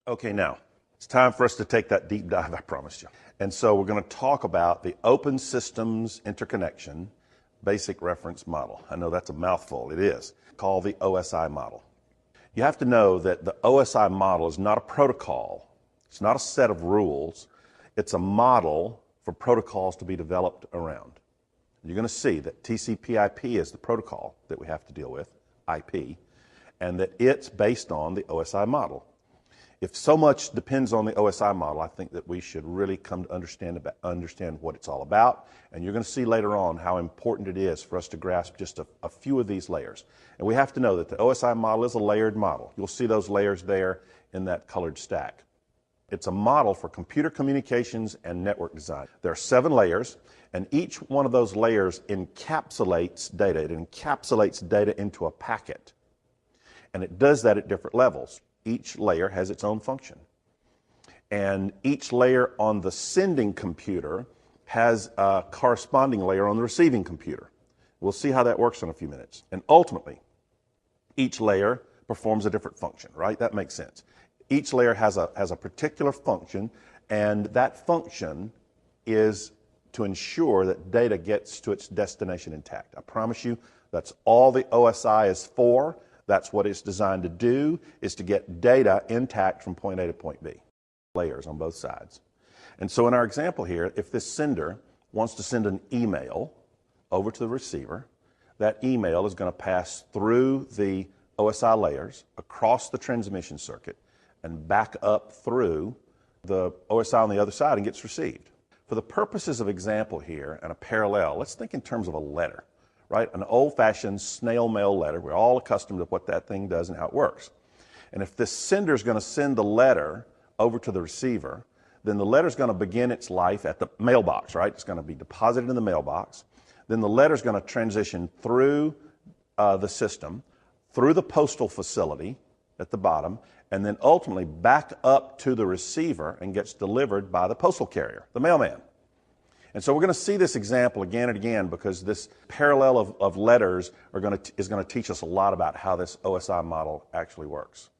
Okay, now, it's time for us to take that deep dive I promised you. And so we're going to talk about the Open Systems Interconnection Basic Reference Model. I know that's a mouthful. It is. Called the OSI model. You have to know that the OSI model is not a protocol. It's not a set of rules. It's a model for protocols to be developed around. You're going to see that TCP/IP is the protocol that we have to deal with, IP, and that it's based on the OSI model. If so much depends on the OSI model, I think that we should really come to understand what it's all about. And you're going to see later on how important it is for us to grasp just a few of these layers. And we have to know that the OSI model is a layered model. You'll see those layers there in that colored stack. It's a model for computer communications and network design. There are 7 layers, and each one of those layers encapsulates data. It encapsulates data into a packet. And it does that at different levels. Each layer has its own function. And each layer on the sending computer has a corresponding layer on the receiving computer. We'll see how that works in a few minutes. And ultimately, each layer performs a different function, right? That makes sense. Each layer has a particular function, and that function is to ensure that data gets to its destination intact. I promise you, that's all the OSI is for. That's what it's designed to do, is to get data intact from point A to point B. Layers on both sides. And so in our example here, if this sender wants to send an email over to the receiver, that email is going to pass through the OSI layers, across the transmission circuit, and back up through the OSI on the other side and gets received. For the purposes of example here and a parallel, let's think in terms of a letter. Right? An old-fashioned snail mail letter. We're all accustomed to what that thing does and how it works. And if this sender is going to send the letter over to the receiver, then the letter is going to begin its life at the mailbox, right? It's going to be deposited in the mailbox. Then the letter is going to transition through the system, through the postal facility at the bottom, and then ultimately back up to the receiver and gets delivered by the postal carrier, the mailman. And so we're going to see this example again and again because this parallel of letters is going to teach us a lot about how this OSI model actually works.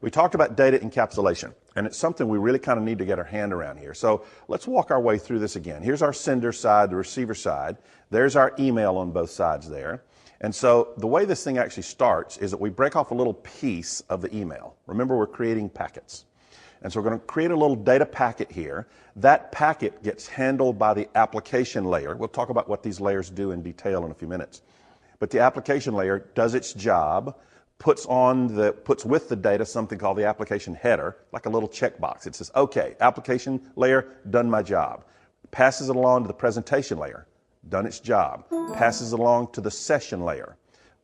We talked about data encapsulation, and it's something we really kind of need to get our hand around here. So let's walk our way through this again. Here's our sender side, the receiver side. There's our email on both sides there. And so the way this thing actually starts is that we break off a little piece of the email. Remember, we're creating packets. And so we're going to create a little data packet here. That packet gets handled by the application layer. We'll talk about what these layers do in detail in a few minutes. But the application layer does its job, puts with the data something called the application header, like a little checkbox. It says, okay, application layer, done my job. Passes it along to the presentation layer, done its job. Passes it along to the session layer,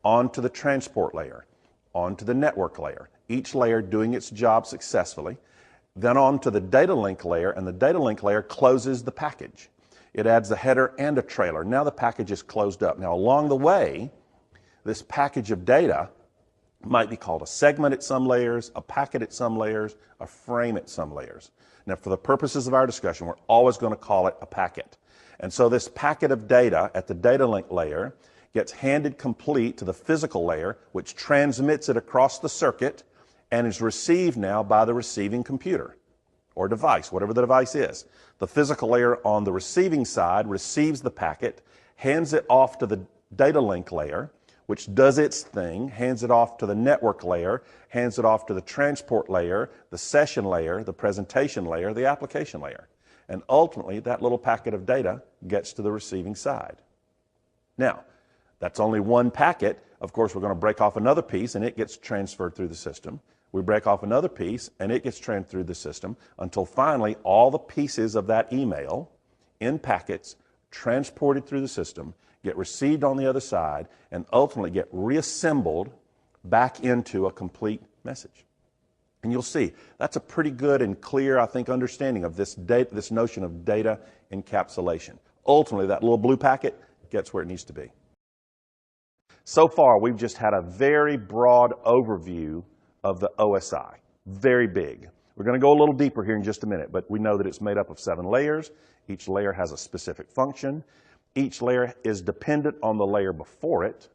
on to the transport layer, on to the network layer. Each layer doing its job successfully. Then on to the data link layer, and the data link layer closes the package. It adds a header and a trailer. Now the package is closed up. Now along the way, this package of data might be called a segment at some layers, a packet at some layers, a frame at some layers. Now for the purposes of our discussion, we're always going to call it a packet. And so this packet of data at the data link layer gets handed complete to the physical layer, which transmits it across the circuit and is received now by the receiving computer or device, whatever the device is. The physical layer on the receiving side receives the packet, hands it off to the data link layer, which does its thing, hands it off to the network layer, hands it off to the transport layer, the session layer, the presentation layer, the application layer. And ultimately, that little packet of data gets to the receiving side. Now, that's only one packet. Of course, we're going to break off another piece, and it gets transferred through the system. We break off another piece, and it gets transferred through the system until finally all the pieces of that email in packets transported through the system, get received on the other side, and ultimately get reassembled back into a complete message. And you'll see that's a pretty good and clear, I think, understanding of this notion of data encapsulation. Ultimately, that little blue packet gets where it needs to be. So far, we've just had a very broad overview of the OSI. Very big. We're going to go a little deeper here in just a minute, but we know that it's made up of 7 layers. Each layer has a specific function. Each layer is dependent on the layer before it.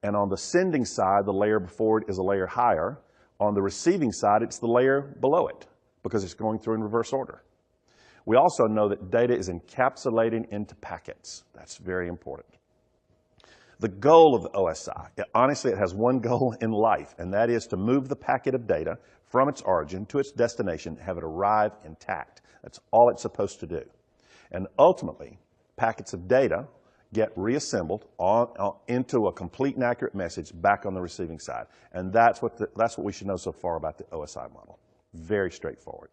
And on the sending side, the layer before it is a layer higher. On the receiving side, it's the layer below it because it's going through in reverse order. We also know that data is encapsulating into packets. That's very important. The goal of the OSI, honestly, it has one goal in life, and that is to move the packet of data from its origin to its destination, have it arrive intact. That's all it's supposed to do. And ultimately, packets of data get reassembled into a complete and accurate message back on the receiving side. And that's what we should know so far about the OSI model. Very straightforward.